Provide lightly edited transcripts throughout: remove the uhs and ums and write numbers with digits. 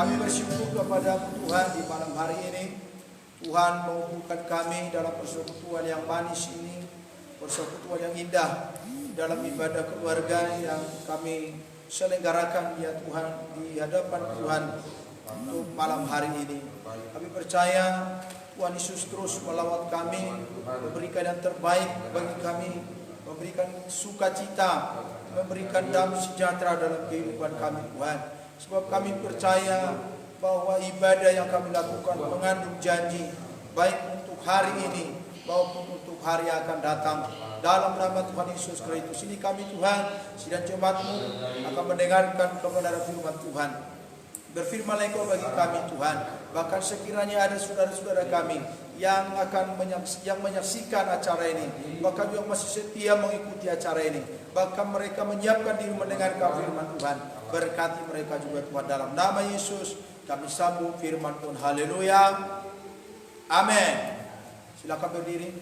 Kami bersyukur kepada Tuhan di malam hari ini. Tuhan mengumpulkan kami dalam persekutuan yang manis ini, persekutuan yang indah, dalam ibadah keluarga yang kami selenggarakan ya Tuhan di hadapan Tuhan untuk malam hari ini. Kami percaya Tuhan Yesus terus melawat kami, memberikan yang terbaik bagi kami, memberikan sukacita, memberikan damai sejahtera dalam kehidupan kami Tuhan. Sebab kami percaya bahwa ibadah yang kami lakukan mengandung janji baik untuk hari ini maupun untuk hari yang akan datang. Dalam nama Tuhan Yesus Kristus ini kami Tuhan, sidang jemaat-Mu akan mendengarkan kebenaran firman Tuhan. Berfirmanlah Engkau bagi kami Tuhan. Bahkan sekiranya ada saudara-saudara kami yang akan menyaksikan acara ini, bahkan yang masih setia mengikuti acara ini, bahkan mereka menyiapkan diri mendengarkan firman Tuhan. Berkati mereka juga Tuhan, dalam nama Yesus kami sambung firman Tuhan. Haleluya. Amin. Silakan berdiri.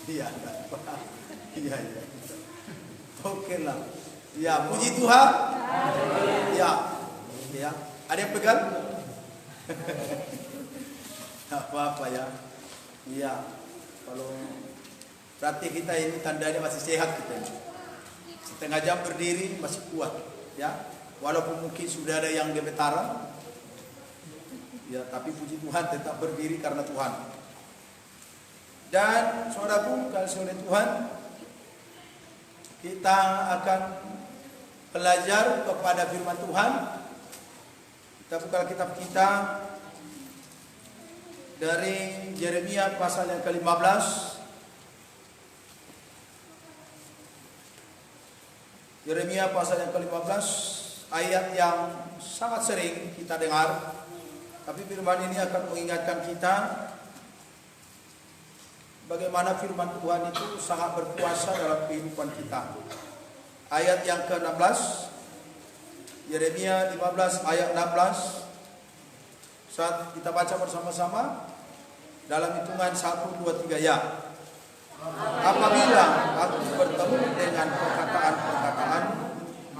Iya. Iya. Oke lah. Ya, puji Tuhan. Ya. Ya. Ada yang pegang? Tak apa-apa ya. Iya. Kalau berarti kita ini tandanya masih sehat kita. Setengah jam berdiri masih kuat, ya. Walaupun mungkin sudah ada yang gemetaran, ya, tapi puji Tuhan tetap berdiri karena Tuhan. Dan saudaraku, kasih oleh Tuhan, kita akan belajar kepada firman Tuhan. Kita buka kitab kita dari Yeremia pasal yang ke-15. Yeremia pasal yang ke-15, ayat yang sangat sering kita dengar, tapi firman ini akan mengingatkan kita bagaimana firman Tuhan itu sangat berkuasa dalam kehidupan kita. Ayat yang ke-16, Yeremia 15 ayat 16. Saat kita baca bersama-sama dalam hitungan 1, 2, 3 ya. Apabila aku bertemu dengan perkataan-perkataan,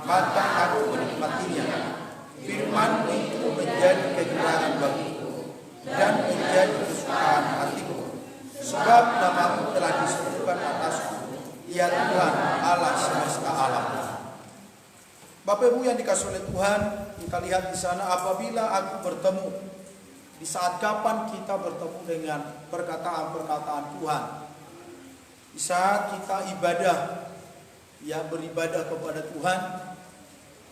maka aku menikmatinya. Firman itu menjadi kejuaraan bagiku dan menjadi kesukaan hatiku. Sebab namamu telah disebutkan atasku, ya Tuhan Allah semesta alam. Bapak Ibu yang dikasihi oleh Tuhan, kita lihat di sana, apabila aku bertemu, di saat kapan kita bertemu dengan perkataan-perkataan Tuhan? Di saat kita ibadah, ya beribadah kepada Tuhan,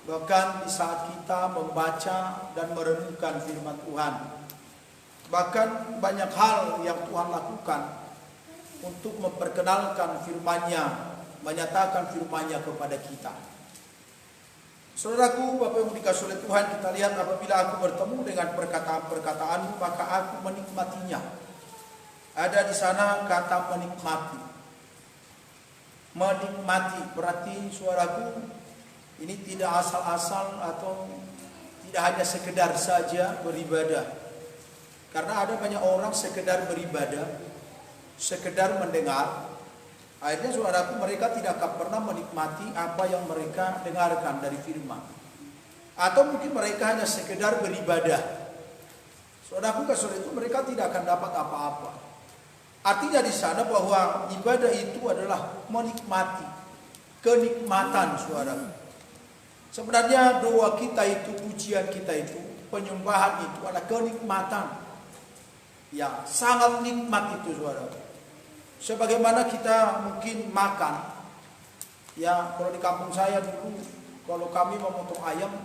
bahkan di saat kita membaca dan merenungkan firman Tuhan, bahkan banyak hal yang Tuhan lakukan untuk memperkenalkan firman-Nya, menyatakan firman-Nya kepada kita. Saudaraku, Bapak Ibu dikasihi oleh Tuhan, kita lihat apabila aku bertemu dengan perkataan-perkataan, maka aku menikmatinya. Ada di sana kata menikmati. Menikmati berarti, saudaraku, ini tidak asal-asal atau tidak hanya sekedar saja beribadah. Karena ada banyak orang sekedar beribadah, sekedar mendengar. Akhirnya saudaraku, mereka tidak akan pernah menikmati apa yang mereka dengarkan dari firman. Atau mungkin mereka hanya sekedar beribadah. Saudaraku, kasih itu mereka tidak akan dapat apa-apa. Artinya di sana bahwa ibadah itu adalah menikmati, kenikmatan, saudara. Sebenarnya doa kita itu, pujian kita itu, penyembahan itu adalah kenikmatan yang sangat nikmat itu, saudara. Sebagaimana kita mungkin makan, ya kalau di kampung saya dulu, kalau kami memotong ayam,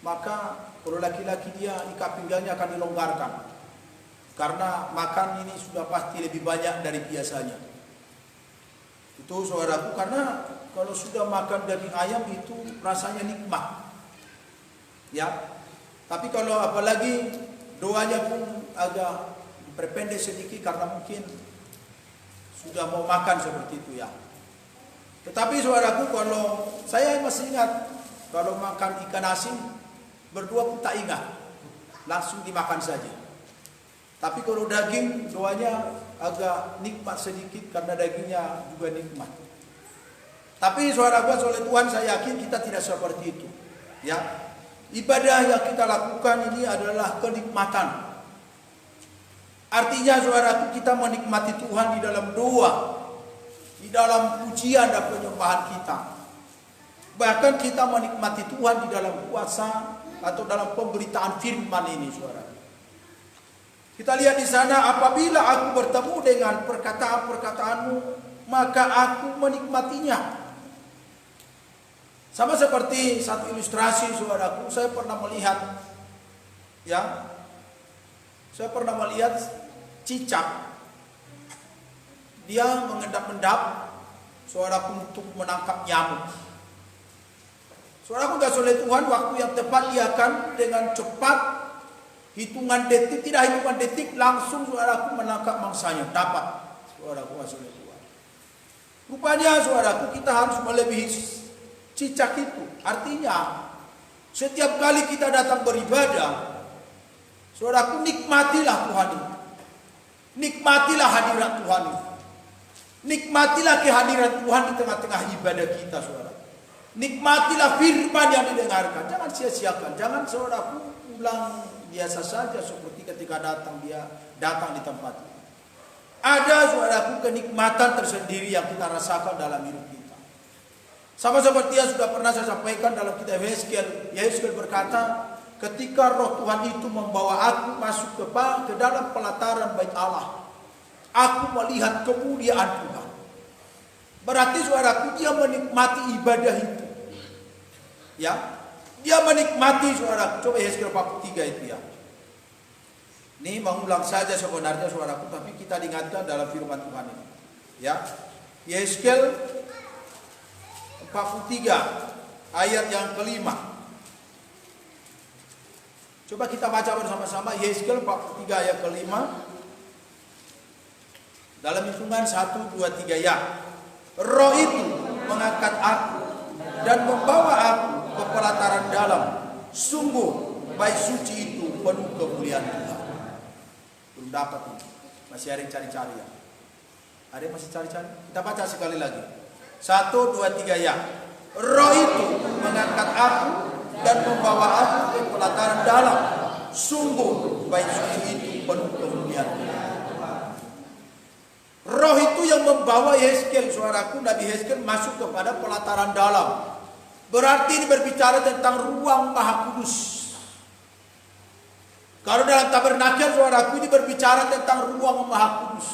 maka kalau laki-laki dia ikat pinggangnya akan dilonggarkan. Karena makan ini sudah pasti lebih banyak dari biasanya. Itu saudaraku, karena kalau sudah makan daging ayam itu rasanya nikmat. Ya. Tapi kalau apalagi doanya pun agak berpendek sedikit karena mungkin sudah mau makan seperti itu ya. Tetapi saudaraku, kalau saya masih ingat kalau makan ikan asin berdua pun tak ingat, langsung dimakan saja. Tapi kalau daging, doanya agak nikmat sedikit karena dagingnya juga nikmat. Tapi saudara oleh Tuhan saya yakin kita tidak seperti itu. Ya, ibadah yang kita lakukan ini adalah kenikmatan. Artinya saudaraku, kita menikmati Tuhan di dalam doa, di dalam pujian dan penyembahan kita. Bahkan kita menikmati Tuhan di dalam puasa atau dalam pemberitaan firman ini, saudara. Kita lihat di sana, apabila aku bertemu dengan perkataan-perkataanmu, maka aku menikmatinya. Sama seperti satu ilustrasi, saudaraku, saya pernah melihat, ya, saya pernah melihat cicak. Dia mengendap-endap, saudaraku, untuk menangkap nyamuk. Saudaraku kasih oleh Tuhan, waktu yang tepat dia akan dengan cepat, hitungan detik, tidak hitungan detik, langsung saudaraku menangkap mangsanya. Dapat, saudaraku kasih oleh Tuhan. Rupanya saudaraku, kita harus melebihi cicak itu. Artinya, setiap kali kita datang beribadah, saudaraku, nikmatilah Tuhan itu. Nikmatilah hadirat Tuhan itu. Nikmatilah kehadiran Tuhan di tengah-tengah ibadah kita, saudara. Nikmatilah firman yang didengarkan. Jangan sia-siakan. Jangan saudaraku pulang biasa saja seperti ketika dia datang di tempat ini. Ada saudaraku kenikmatan tersendiri yang kita rasakan dalam hidup kita. Sama seperti yang sudah pernah saya sampaikan dalam kitab Yehezkiel. Yehezkiel berkata, ketika roh Tuhan itu membawa aku masuk ke dalam pelataran bait Allah, aku melihat kemuliaan Tuhan. Berarti saudaraku, dia menikmati ibadah itu. Ya, dia menikmati saudaraku. Coba Yehezkiel 43 itu ya. Ini mengulang saja sebenarnya saudaraku, tapi kita diingatkan dalam firman Tuhan ini. Ya, Yehezkiel 43 ayat yang kelima. Coba kita baca bersama-sama Yehezkiel 43 ayat kelima. Dalam hitungan 1, 2, 3 ya. Roh itu mengangkat aku dan membawa aku ke pelataran dalam. Sungguh bait suci itu penuh kemuliaan Tuhan. Belum dapat ini. Masih ada yang cari-cari ya. Ada yang masih cari-cari? Kita baca sekali lagi. 1, 2, 3 ya. Roh itu mengangkat aku dan membawa aku ke pelataran dalam. Sungguh bait suci itu penuh kemuliaan Tuhan. Roh itu yang membawa Yehezkiel, saudaraku, Nabi Yehezkiel masuk kepada pelataran dalam. Berarti ini berbicara tentang ruang Maha Kudus. Kalau dalam tabernakel, saudaraku, ini berbicara tentang ruang Maha Kudus.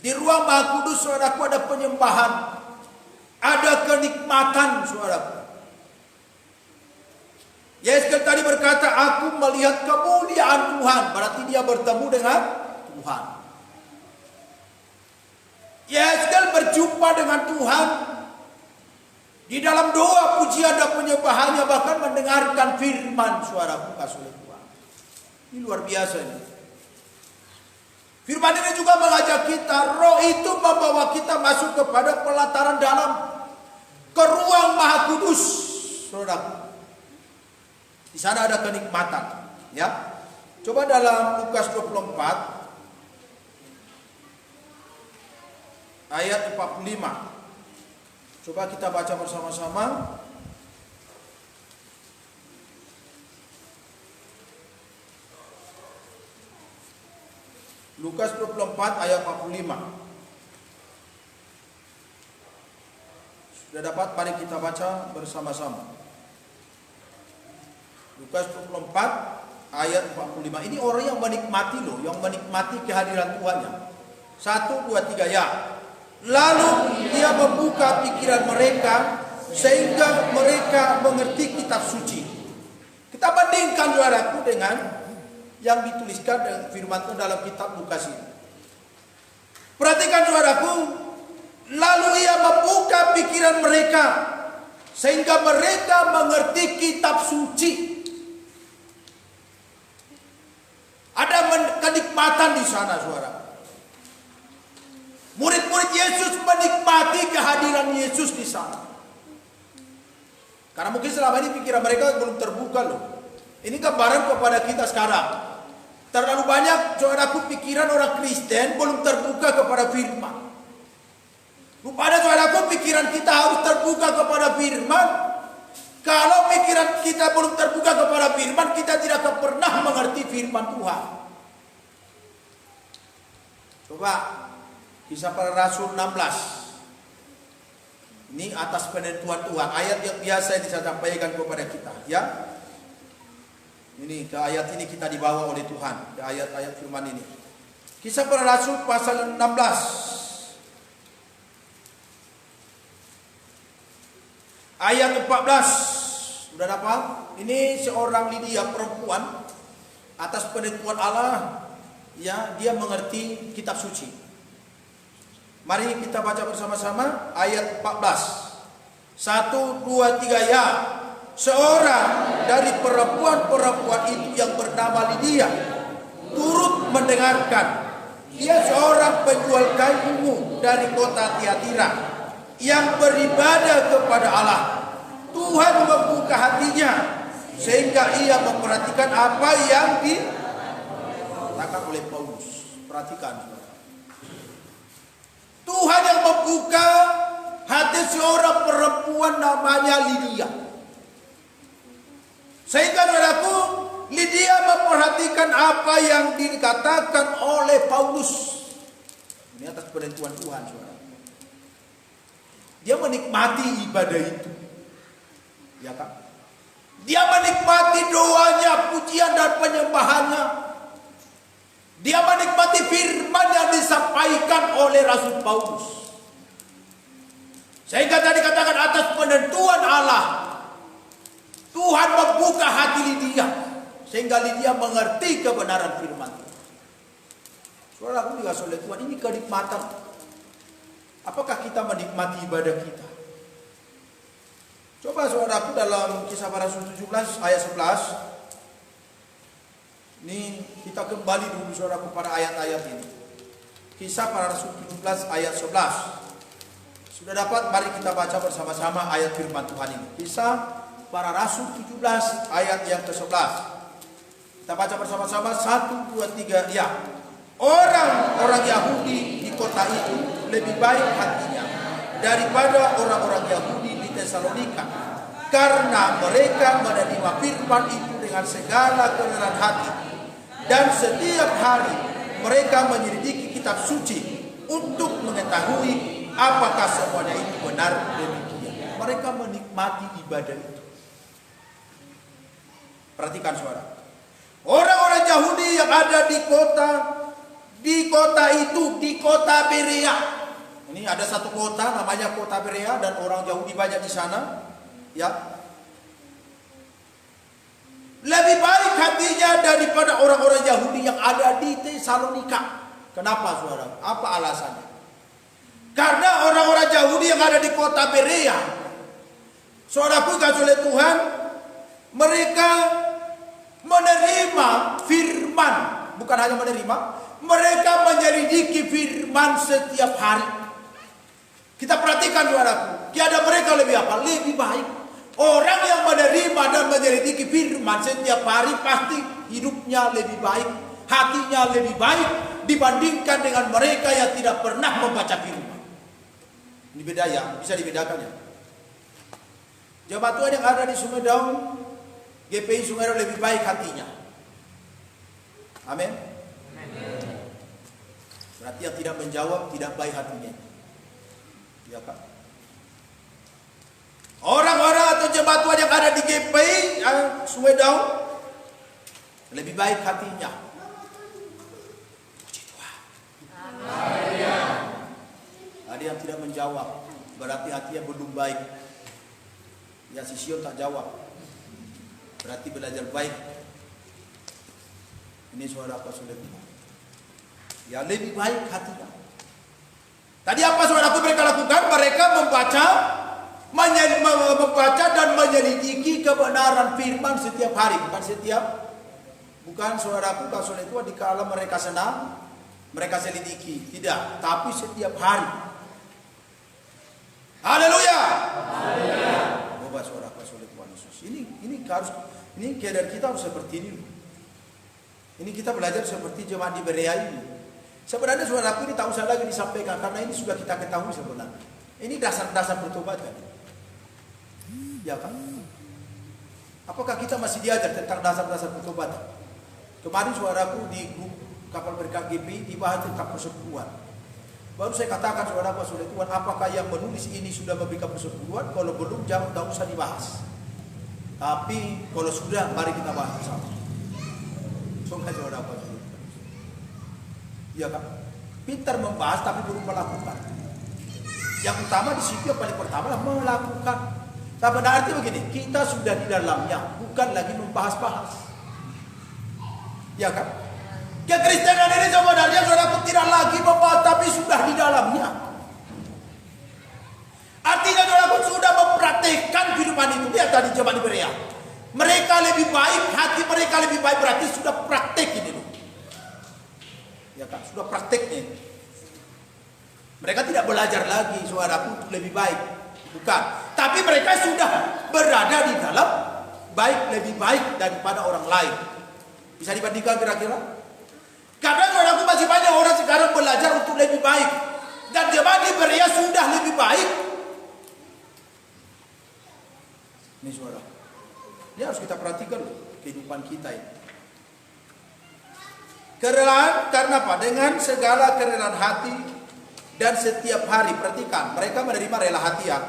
Di ruang Maha Kudus, saudaraku, ada penyembahan, ada kenikmatan, saudaraku. Yehezkiel tadi berkata, aku melihat kemuliaan Tuhan. Berarti dia bertemu dengan Tuhan. Yehezkiel berjumpa dengan Tuhan di dalam doa, pujian dan penyembahannya, bahkan mendengarkan firman suaraku kasih Tuhan. Ini luar biasa ini. Firman ini juga mengajak kita, roh itu membawa kita masuk kepada pelataran dalam, ke ruang Maha Kudus, saudaraku. Di sana ada kenikmatan, ya. Coba dalam Lukas 24 ayat 45. Coba kita baca bersama-sama. Lukas 24 ayat 45. Sudah dapat? Mari kita baca bersama-sama. Lukas 24 ayat 45. Ini orang yang menikmati loh, yang menikmati kehadiran Tuhannya. 1, 2, 3 ya. Lalu dia membuka pikiran mereka sehingga mereka mengerti kitab suci. Kita bandingkan saudaraku dengan yang dituliskan dengan firman Tuhan dalam kitab Lukas ini. Perhatikan saudaraku, lalu ia membuka pikiran mereka sehingga mereka mengerti kitab suci. Ada kenikmatan di sana, saudara. Murid-murid Yesus menikmati kehadiran Yesus di sana. Karena mungkin selama ini pikiran mereka belum terbuka loh. Ini gambaran kepada kita sekarang. Terlalu banyak saudaraku pikiran orang Kristen belum terbuka kepada firman. Rupanya saudaraku, pikiran kita harus terbuka kepada firman. Kalau pikiran kita belum terbuka kepada firman, kita tidak akan pernah mengerti firman Tuhan. Coba Kisah Para Rasul 16. Ini atas penentuan Tuhan, ayat yang biasa yang disampaikan kepada kita, ya. Ini ke ayat ini kita dibawa oleh Tuhan, ke ayat-ayat firman ini. Kisah Para Rasul pasal 16. Ayat 14. Sudah dapat? Ini seorang Lydia perempuan atas penentuan Allah, ya, dia mengerti kitab suci. Mari kita baca bersama-sama ayat 14. 1, 2, 3 ya. Seorang dari perempuan-perempuan itu yang bernama Lydia turut mendengarkan. Dia seorang penjual kain ungu dari kota Tiatira yang beribadah kepada Allah. Tuhan membuka hatinya sehingga ia memperhatikan apa yang dikatakan oleh Paulus. Perhatikan. Tuhan yang membuka hati seorang perempuan namanya Lydia. Sehingga saudaraku, Lydia memperhatikan apa yang dikatakan oleh Paulus. Ini atas penentuan Tuhan, saudara. Dia menikmati ibadah itu. Ya kan? Dia menikmati doanya, pujian dan penyembahannya. Dia menikmati firman yang disampaikan oleh Rasul Paulus. Sehingga tadi katakan atas penentuan Allah, Tuhan membuka hati Lydia sehingga Lydia mengerti kebenaran firman Tuhan. Saudara, aku dikasih oleh Tuhan, ini kenikmatan. Apakah kita menikmati ibadah kita? Coba saudaraku dalam Kisah Para Rasul 17 ayat 11. Ini kita kembali dulu saudaraku pada ayat-ayat ini. Kisah Para Rasul 17 ayat 11. Sudah dapat? Mari kita baca bersama-sama ayat firman Tuhan ini. Kisah Para Rasul 17 ayat yang ke-11. Kita baca bersama-sama 1, 2, 3 ya. Orang-orang Yahudi di kota itu lebih baik hatinya daripada orang-orang Yahudi di Tesalonika, karena mereka menerima firman itu dengan segala kerelaan hati. Dan setiap hari mereka menyelidiki kitab suci untuk mengetahui apakah semuanya itu benar demikian. Mereka menikmati ibadah itu. Perhatikan saudara. Orang-orang Yahudi yang ada di kota itu, di kota Berea. Ini ada satu kota namanya kota Berea dan orang Yahudi banyak di sana. Ya. Lebih baik hatinya daripada orang-orang Yahudi yang ada di Tesalonika. Kenapa saudara? Apa alasannya? Karena orang-orang Yahudi yang ada di kota Berea, saudaraku kasih oleh Tuhan, mereka menerima firman. Bukan hanya menerima, mereka menyelidiki firman setiap hari. Kita perhatikan saudaraku, tiada mereka lebih apa? Lebih baik. Orang yang menerima dan menyelidiki firman setiap hari pasti hidupnya lebih baik, hatinya lebih baik dibandingkan dengan mereka yang tidak pernah membaca firman. Ini beda ya, bisa dibedakan ya. Jemaat Tuhan yang ada di Sungai Daun, GPI Sungai Daun lebih baik hatinya. Amin. Berarti yang tidak menjawab tidak baik hatinya. Ya kan? Orang-orang atau jemaat Tuhan yang ada di GPI Sungai Daun lebih baik hatinya. Puji Tuhan. Ada yang tidak menjawab, berarti hatinya belum baik. Ya, si Sion tak jawab, berarti belajar baik. Ini suara apa sudah bilang? Ya, lebih baik hatinya. Tadi apa saudaraku mereka lakukan? Mereka membaca dan menyelidiki kebenaran firman setiap hari. Bukan saudaraku kasih itu dikala mereka senang mereka selidiki, tidak, tapi setiap hari. Haleluya. Coba saudara kasih oleh Tuhan Yesus. Ini keadaan kita harus seperti ini. Ini kita belajar seperti jemaat di Berea ini. Sebenarnya saudaraku ini tak usah lagi disampaikan karena ini sudah kita ketahui sebenarnya. Ini dasar-dasar pertobatan. Ya kan? Apakah kita masih diajar tentang dasar-dasar pertobatan? Kemarin saudaraku di grup kapal berkat GP dibahas tentang persekutuan. Baru saya katakan saudaraku sudah Tuhan, apakah yang menulis ini sudah memberikan persekutuan? Kalau belum jangan, tak usah dibahas. Tapi kalau sudah, mari kita bahas bersama. Semoga saudaraku sudah. Ya kan? Pintar membahas tapi belum melakukan. Yang utama di situ yang paling pertama adalah melakukan. Tapi berarti begini, kita sudah di dalamnya, bukan lagi membahas-bahas. Ya kan? Kekristenan ini sebenarnya saudaraku tidak lagi membahas, tapi sudah di dalamnya. Artinya saudaraku sudah mempraktekkan kehidupan itu. Lihat tadi zaman di Berea. Mereka lebih baik, hati mereka lebih baik, berarti sudah praktek ini loh. Ya kan? Sudah prakteknya. Mereka tidak belajar lagi saudaraku untuk lebih baik. Bukan. Tapi mereka sudah berada di dalam baik, lebih baik daripada orang lain. Bisa dibandingkan kira-kira? Karena saudaraku masih banyak orang sekarang belajar untuk lebih baik. Dan jemaat di Berea sudah lebih baik. Ini saudara. Ini harus kita perhatikan kehidupan kita ini. Kerelaan karena apa? Dengan segala kerelaan hati dan setiap hari, perhatikan, mereka menerima rela hati ya.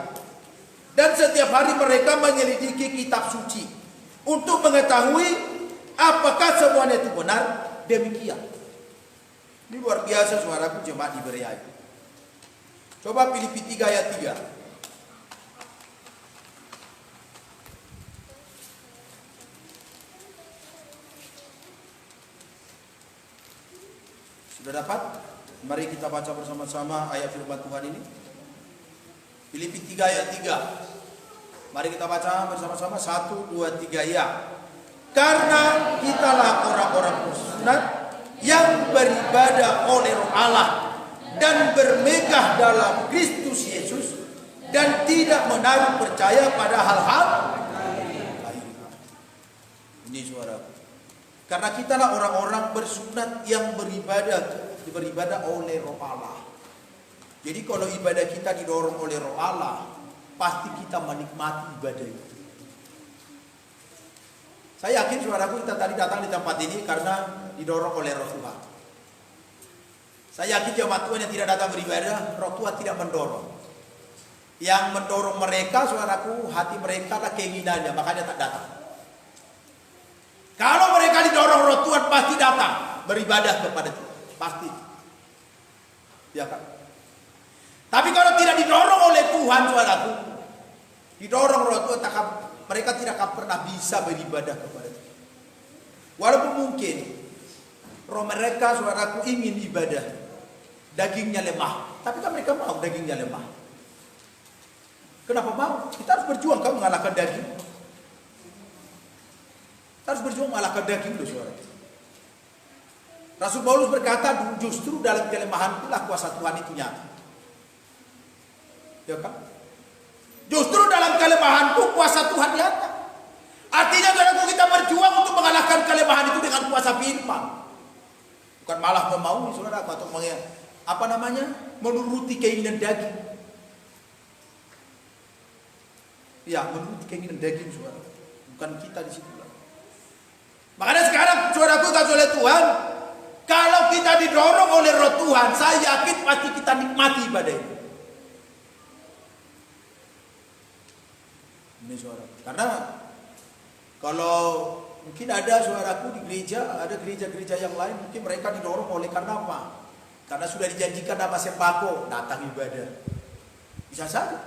Dan setiap hari mereka menyelidiki kitab suci untuk mengetahui apakah semuanya itu benar demikian. Ini luar biasa suaraku jemaat di Berea itu. Coba Filipi 3 ayat 3. Sudah dapat? Mari kita baca bersama-sama ayat firman Tuhan ini. Filipi 3 ayat 3. Mari kita baca bersama-sama. 1, 2, 3 ya. Karena kitalah orang-orang bersunat yang beribadah oleh Roh Allah dan bermegah dalam Kristus Yesus dan tidak menaruh percaya pada hal-hal lain. Ini suara. Karena kitalah orang-orang bersunat yang beribadah oleh Roh Allah. Jadi kalau ibadah kita didorong oleh Roh Allah, pasti kita menikmati ibadah itu. Saya yakin saudaraku kita tadi datang di tempat ini karena didorong oleh Roh Tuhan. Saya yakin jemaat Tuhan yang tidak datang beribadah, Roh Tuhan tidak mendorong. Yang mendorong mereka, saudaraku, hati mereka adalah keinginannya, makanya tak datang. Kalau mereka didorong Roh Tuhan, pasti datang beribadah kepada Tuhan, pasti. Ya kan? Tapi kalau tidak didorong oleh Tuhan, saudaraku, didorong Roh Tuhan, mereka tidak akan pernah bisa beribadah kepada Tuhan. Walaupun mungkin roh mereka, saudaraku, ingin ibadah, dagingnya lemah, tapi kan mereka mau dagingnya lemah. Kenapa mau? Kita harus berjuang kan mengalahkan daging. Kita harus berjuang mengalahkan daging, saudara. Rasul Paulus berkata, justru dalam kelemahan itulah kuasa Tuhan itu nyata. Ya kan? Justru dalam kelemahanku kuasa Tuhan nyata. Artinya saudaraku kita berjuang untuk mengalahkan kelemahan itu dengan kuasa firman. Bukan malah memaui saudara atau menuruti keinginan daging. Ya, menuruti keinginan daging saudara. Bukan kita di situ. Makanya sekarang saudaraku kasih oleh Tuhan, kalau kita didorong oleh Roh Tuhan, saya yakin pasti kita nikmati ibadah ini. Ini saudara. Karena kalau mungkin ada saudaraku di gereja, ada gereja-gereja yang lain, mungkin mereka didorong oleh karena apa? Karena sudah dijanjikan nama sembako, datang ibadah. Bisa saja.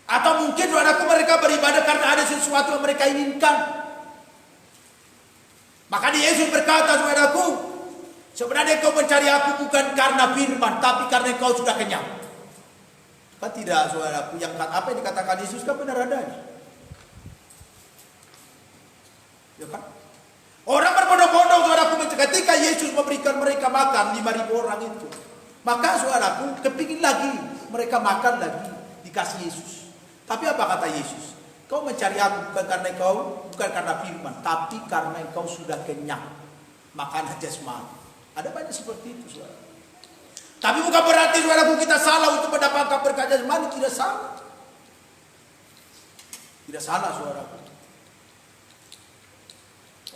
Atau mungkin saudaraku mereka beribadah karena ada sesuatu yang mereka inginkan. Maka Yesus berkata, saudaraku, sebenarnya kau mencari aku bukan karena firman, tapi karena kau sudah kenyang. Kan tidak, saudaraku, apa yang dikatakan Yesus kan benar adanya. Ya kan? Orang berbondong-bondong, saudaraku, ketika Yesus memberikan mereka makan 5.000 orang itu, maka saudaraku kepingin lagi mereka makan lagi, dikasih Yesus. Tapi apa kata Yesus? Kau mencari aku bukan karena firman, tapi karena kau sudah kenyang makan jasmani. Ada banyak seperti itu, saudara. Tapi bukan berarti saudaraku kita salah untuk mendapatkan berkat jasmani, tidak salah. Tidak salah saudaraku.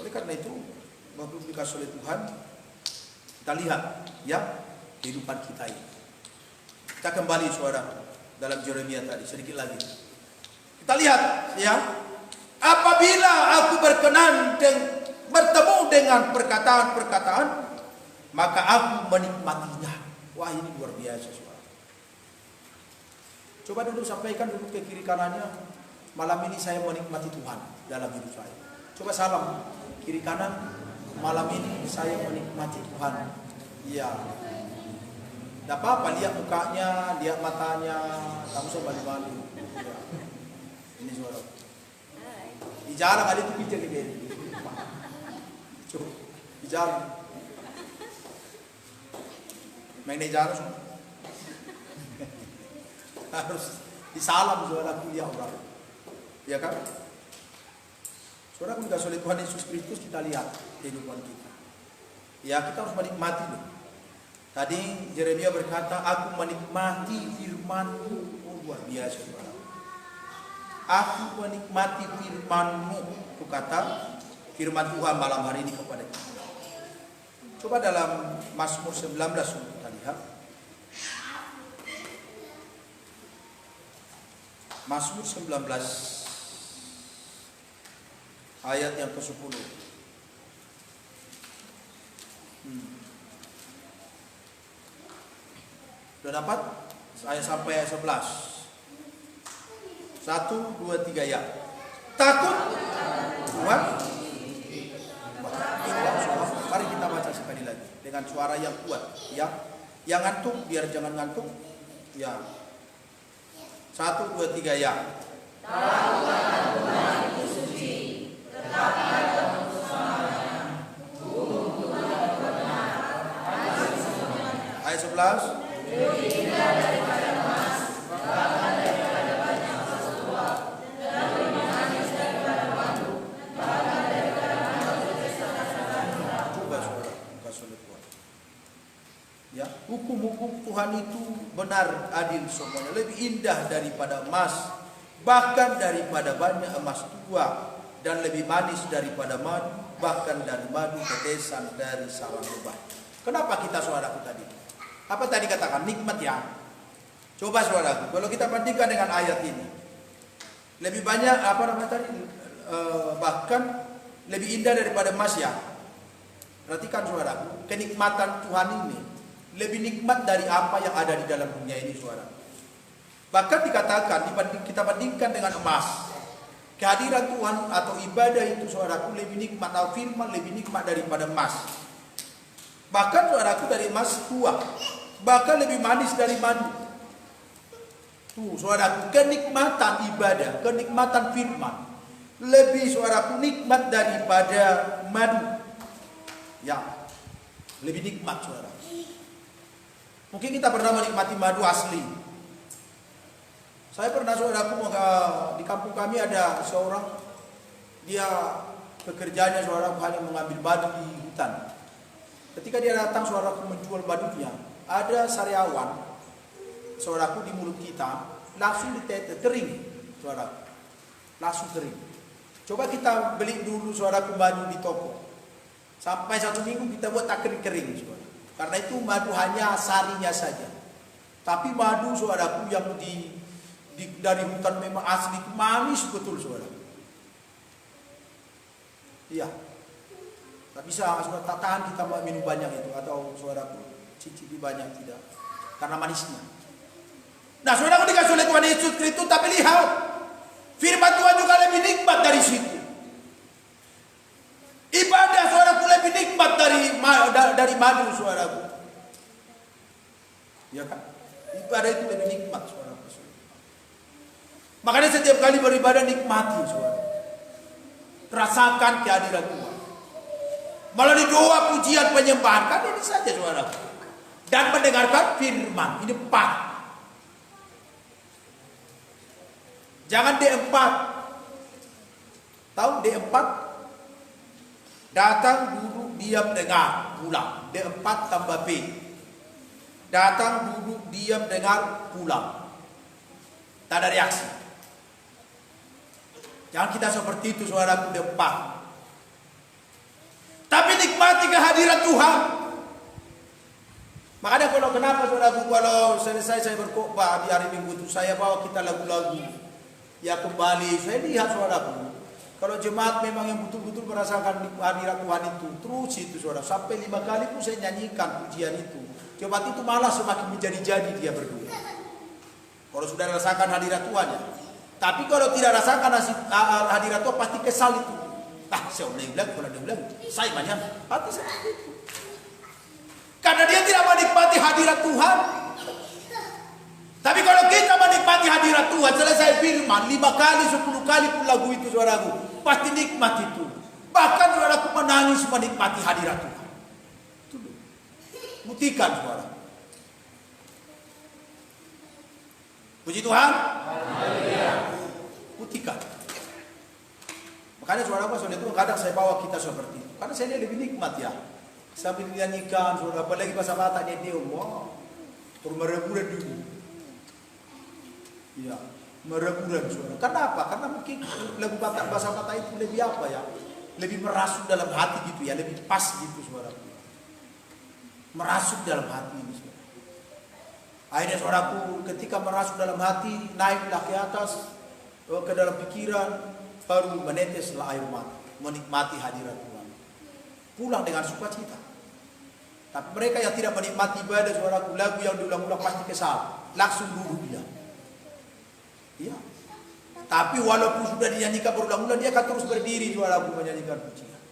Oleh karena itu, waktu dikasih oleh Tuhan, kita lihat ya kehidupan kita ini. Kita kembali saudaraku dalam Yeremia tadi sedikit lagi. Kita lihat ya, apabila aku berkenan bertemu dengan perkataan-perkataan, maka aku menikmatinya. Wah, ini luar biasa saudara. Coba dulu sampaikan dulu ke kiri kanannya, malam ini saya menikmati Tuhan dalam hidup saya. Coba salam kiri kanan, malam ini saya menikmati Tuhan. Iya. Tidak apa-apa, lihat mukanya, lihat matanya, kamu usah malu-malu. Ya. Ini suara. Di jalan kali itu bijak ini. Coba, di jalan. Main di jalan semua. Harus disalam suara kuliah orang. Ya kan? Saudara kita oleh Tuhan Yesus Kristus, kita lihat kehidupan kita. Ya, kita harus menikmati loh. Tadi Yeremia berkata, aku menikmati firman-Mu. Oh, luar biasa saudara. Aku menikmati firman-Mu. Itu kata firman Tuhan malam hari ini kepada kita. Coba dalam Mazmur 19 kita lihat. Mazmur 19 ayat yang ke-10. Sudah dapat? Saya sampai ayat 11. 1, 2, 3 ya. Takut Tuhan. Mari kita baca sekali lagi dengan suara yang kuat ya. Yang ngantuk biar jangan ngantuk. Ya. 1, 2, 3 ya. Ayat 11. Ya, hukum-hukum Tuhan itu benar, adil semuanya, lebih indah daripada emas, bahkan daripada banyak emas tua, dan lebih manis daripada madu, bahkan dari madu tetesan dari sarang lebah. Kenapa kita saudaraku tadi? Apa tadi katakan? Nikmat ya. Coba saudaraku, kalau kita bandingkan dengan ayat ini, lebih banyak apa namanya tadi? Bahkan lebih indah daripada emas ya. Perhatikan saudaraku, kenikmatan Tuhan ini lebih nikmat dari apa yang ada di dalam dunia ini saudara. Bahkan dikatakan kita bandingkan dengan emas, kehadiran Tuhan atau ibadah itu saudaraku lebih nikmat, atau firman lebih nikmat daripada emas. Bahkan saudaraku dari emas tua, bahkan lebih manis dari madu. Tuh saudaraku, kenikmatan ibadah, kenikmatan firman lebih saudaraku nikmat daripada madu. Ya, lebih nikmat saudara. Mungkin kita pernah menikmati madu asli. Saya pernah saudaraku di kampung kami ada seorang, dia pekerjaannya saudaraku hanya mengambil madu di hutan. Ketika dia datang saudaraku menjual madunya, ada sariawan saudaraku di mulut kita langsung ditetes kering saudaraku, langsung kering. Coba kita beli dulu saudaraku madu di toko, sampai 1 minggu kita buat tak kering-kering saudara. Karena itu madu hanya sarinya saja. Tapi madu saudaraku yang dari hutan memang asli, manis betul saudara. Iya. Tak bisa saudara, tak tahan kita minum banyak itu, atau saudaraku cicipi banyak, tidak. Karena manisnya. Nah saudaraku dikasih oleh Tuhan Yesus Kristus, tapi lihat, firman Tuhan juga lebih nikmat dari situ. Ibadah saudaraku lebih nikmat dari madu saudaraku. Ya kan? Ibadah itu lebih nikmat saudaraku. Makanya setiap kali beribadah nikmati saudara. Rasakan kehadiran Tuhan. Melalui doa, pujian, penyembahan, kan ini saja saudaraku. Dan mendengarkan firman. Ini 4. Jangan D4. Tahu D4? Datang, duduk, diam, dengar, pulang. D4 tambah P. Datang, duduk, diam, dengar, pulang. Tak ada reaksi. Jangan kita seperti itu, saudaraku, depan. Tapi nikmati kehadiran Tuhan. Makanya kenapa saudaraku, kalau selesai saya berkhotbah di hari Minggu itu, saya bawa kita lagu-lagu. Ya kembali, saya lihat saudaraku. Kalau jemaat memang yang betul-betul merasakan hadirat Tuhan itu, terus itu saudara. Sampai 5 kali pun saya nyanyikan pujian itu. Jemaat itu malah semakin menjadi-jadi dia berdua. Kalau sudah rasakan hadirat Tuhan ya. Tapi kalau tidak rasakan hadirat Tuhan pasti kesal itu. Saya ulang-ulang, kalau dia ulang, saya banyak. Pasti seperti itu. Karena dia tidak menikmati hadirat Tuhan. Tapi kalau kita menikmati hadirat Tuhan, selesai firman 5 kali, 10 kali pun lagu itu saudaraku, pasti nikmat itu. Bahkan saudaraku menangis menikmati hadirat Tuhan. Buktikan saudara. Puji Tuhan. Buktikan. Makanya saudara itu kadang saya bawa kita seperti itu. Karena saya lebih nikmat ya. Sambil nyanyikan saudara, apalagi bahasa Batak dia wow. Mereburan dulu. Ya, mereburan saudara. Kenapa? Karena mungkin lagu Batak, bahasa Batak itu lebih apa ya? Lebih merasuk dalam hati gitu ya, lebih pas gitu saudara. Merasuk dalam hati ini saudara. Akhirnya saudaraku ketika merasuk dalam hati, naiklah ke atas, ke dalam pikiran, baru meneteslah air mata, menikmati hadirat Tuhan. Pulang dengan sukacita. Tapi mereka yang tidak menikmati ibadah saudaraku, lagu yang diulang-ulang pasti kesal, langsung duduk dia. Iya. Tapi walaupun sudah dinyanyikan berulang-ulang, dia akan terus berdiri saudaraku menyanyikan pujian.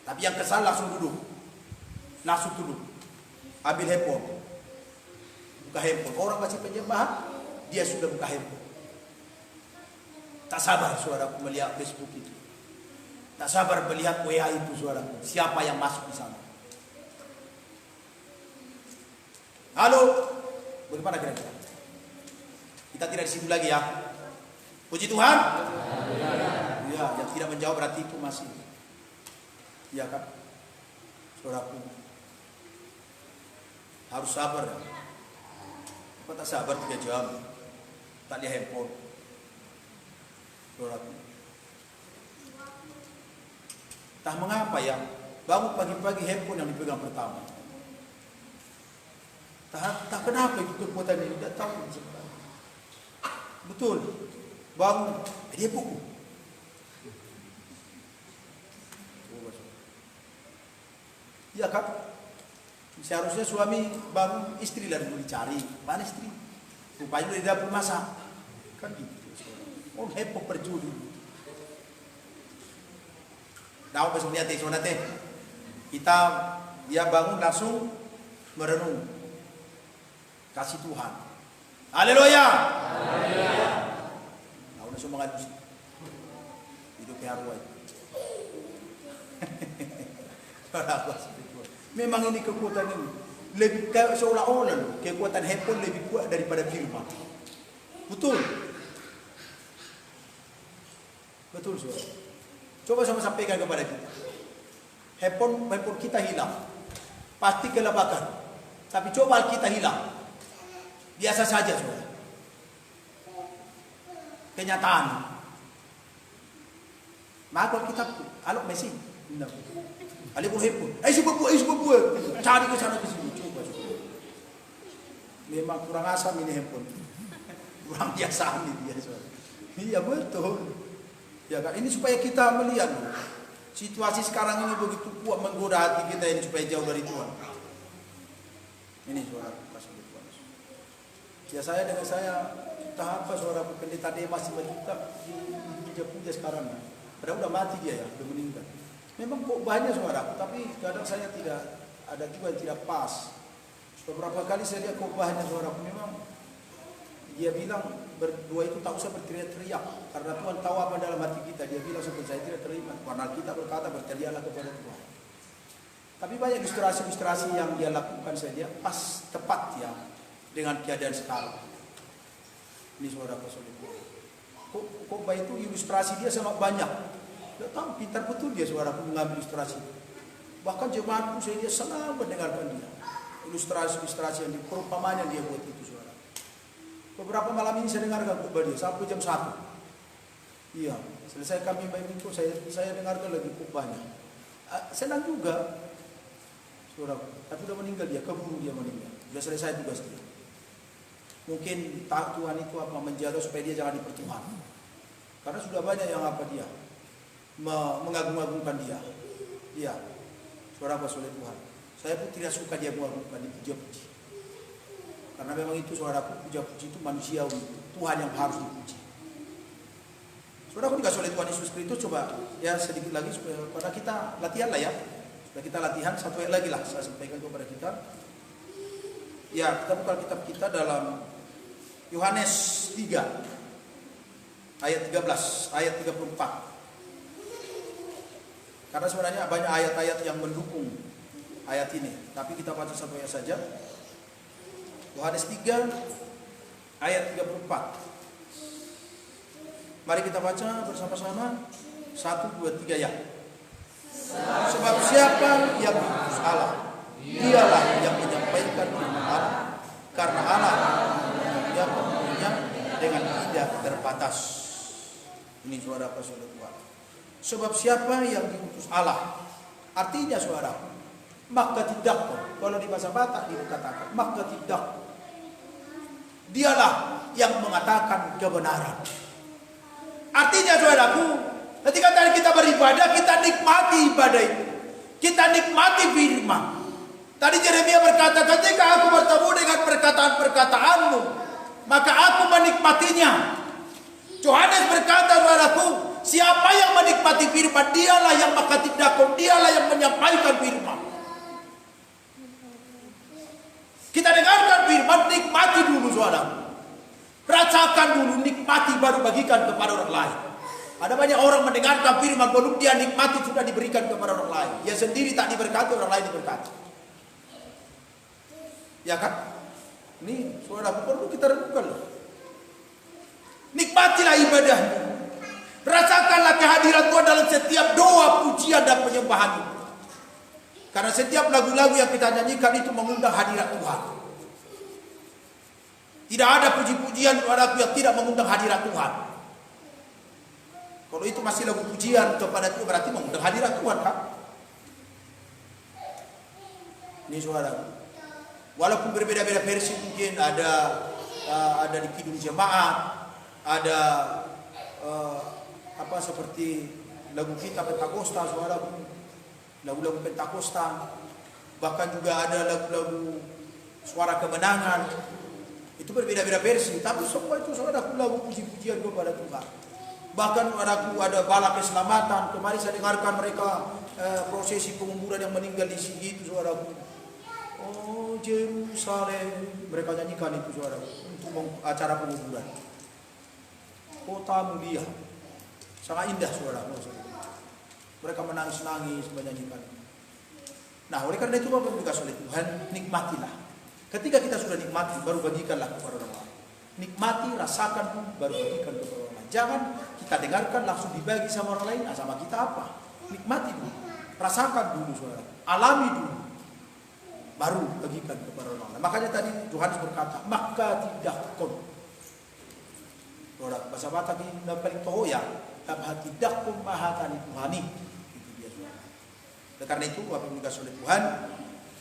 Tapi yang kesal langsung duduk. Langsung duduk. Ambil handphone. Buka handphone. Orang masih penyembahan, dia sudah buka handphone. Tak sabar saudaraku melihat Facebook itu. Tak sabar melihat WA itu saudaraku. Siapa yang masuk di sana? Halo, bagaimana kira-kira? Kita tidak di situ lagi ya. Puji Tuhan. Ya, yang tidak menjawab berarti itu masih. Ya kan? Saudaraku. Harus sabar ya. Apa tak sabar 3 jam? Tak lihat handphone. Saudaraku. Tak mengapa ya, bangun pagi-pagi handphone yang dipegang pertama. Tak kenapa itu kekuatan ini, tidak tahu. Betul, bangun, dia buku. Ya kan? Seharusnya suami bangun, istri lah dulu dicari. Mana istri? Rupanya di dapur masak. Kan gitu. Oh, handphone perjudi. Tahu besok lihat teh, kita dia bangun langsung merenung, kasih Tuhan. Haleluya. Nah, udah semua ngadu hidup haruai. Memang ini kekuatan ini lebih seolah-olah kekuatan handphone lebih kuat daripada firman. Betul. Betul saudara. Coba sama sampaikan kepada kita. Handphone kita hilang. Pasti kelabakan. Tapi coba kita hilang. Biasa saja saudara. Kenyataan. Maka kalau kita alok mesin. Alih handphone. Sebuah. Cari ke sana ke sini. Coba. Memang kurang asam ini handphone. Kurang biasa ini dia saudara. Iya betul. Ya kan, ini supaya kita melihat situasi sekarang ini begitu kuat menggoda hati kita ini supaya jauh dari Tuhan. Ini suara kasih Tuhan. Ya saya dengan saya entah apa suara pendeta dia masih menetap di puja sekarang. Padahal udah mati dia ya, udah meninggal. Memang kok banyak suara, tapi kadang saya tidak ada juga yang tidak pas. Beberapa kali saya lihat kok banyak suara, memang dia bilang berdua itu tak usah berteriak-teriak karena Tuhan tahu apa dalam hati kita. Dia bilang seperti saya tidak terima karena kita berkata berteriaklah kepada Tuhan. Tapi banyak ilustrasi-ilustrasi yang dia lakukan saja pas tepat ya dengan keadaan sekarang. Ini saudara saudara. Kok itu ilustrasi dia sangat banyak. Dia tahu pintar betul dia saudara mengambil ilustrasi. Bahkan jemaatku saya dia selalu mendengarkan dia. ilustrasi yang perumpamaan yang dia buat itu, saudara. Beberapa malam ini saya dengarkan khotbah dia sampai jam 1. Iya, selesai kami baik itu saya dengarkan lagi khotbahnya. Senang juga, saudara. Tapi sudah meninggal dia, keburu dia meninggal. Sudah selesai tugas dia. Mungkin Tuhan itu menjaga supaya dia jangan dipertuhan. Karena sudah banyak yang dia mengagung-agungkan dia. Iya, saudara oleh Tuhan. Saya pun tidak suka dia mengagungkan, dipuji-puji. Karena memang itu saudaraku, puja-puji itu manusiawi, Tuhan yang harus dipuji. Saudaraku dikasih oleh Tuhan Yesus Kristus, coba ya sedikit lagi supaya kita latihan lah ya. Sudah kita latihan, satu ayat lagi lah saya sampaikan kepada kita. Ya, kita buka kitab kita dalam Yohanes 3 ayat 13, ayat 34. Karena sebenarnya banyak ayat-ayat yang mendukung ayat ini, tapi kita baca satu ayat saja. Yohanes 3 ayat 34. Mari kita baca bersama-sama. 1, 2, 3 ya. Sebab siapa yang diutus Allah, dialah yang menyampaikan firman Allah, karena Allah yang mempunyai dengan tidak terbatas. Ini saudara saudara Tuhan. Sebab siapa yang diutus Allah, artinya saudara, maka tidak, kalau di bahasa Batak dikatakan maka tidak, dialah yang mengatakan kebenaran. Artinya saudaraku, ketika tadi kita beribadah, kita nikmati ibadah itu, kita nikmati firman. Tadi Yeremia berkata, ketika aku bertemu dengan perkataan-perkataanmu, maka aku menikmatinya. Yohanes berkata, saudaraku, siapa yang menikmati firman, dialah yang maka tidak, dialah yang menyampaikan firman. Kita dengarkan firman, nikmati dulu saudara. Rasakan dulu, nikmati baru bagikan kepada orang lain. Ada banyak orang mendengarkan firman, belum dia nikmati sudah diberikan kepada orang lain. Dia sendiri tak diberkati, orang lain diberkati. Ya kan? Ini saudara perlu kita renungkan loh. Nikmatilah ibadahmu. Rasakanlah kehadiran Tuhan dalam setiap doa, pujian dan penyembahan itu. Karena setiap lagu-lagu yang kita nyanyikan itu mengundang hadirat Tuhan. Tidak ada puji-pujian saudaraku yang tidak mengundang hadirat Tuhan. Kalau itu masih lagu pujian kepada Tuhan, berarti mengundang hadirat Tuhan kan? Ini saudaraku. Walaupun berbeda-beda versi, mungkin ada di Kidung Jemaat, ada seperti lagu kita Pentakosta, saudaraku, lagu-lagu Pentakosta, bahkan juga ada lagu-lagu Suara Kemenangan. Itu berbeda-beda versi, tapi semua itu saudaraku lagu puji-pujian kepada Tuhan. Bahkan saudaraku ada Bala Keselamatan. Kemarin saya dengarkan mereka prosesi penguburan yang meninggal di sini itu saudaraku. Oh Yerusalem, mereka nyanyikan itu saudaraku untuk acara penguburan. Kota mulia, sangat indah saudaraku. Mereka menangis-nangis menyanyikan. Nah oleh karena itu Bapak dikasih oleh Tuhan, nikmatilah. Ketika kita sudah nikmati, baru bagikanlah kepada orang lain. Nikmati, rasakan, baru bagikan kepada orang lain. Jangan kita dengarkan langsung dibagi sama orang lain. Nah, sama kita apa? Nikmati dulu, rasakan dulu saudara, alami dulu, baru bagikan kepada orang lain. Makanya tadi Yohanes berkata, maka tidak kon. Saudara, bahasa Batak ini paling tohoya, maka tidak kon mahatani Tuhani. Itu dia saudara. Karena itu, Bapak dikasih oleh Tuhan.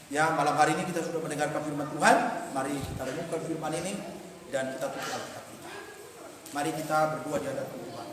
Ya, malam hari ini kita sudah mendengarkan firman Tuhan. Mari kita renungkan firman ini dan kita tutup Alkitab kita. Mari kita berdoa di hadapan Tuhan.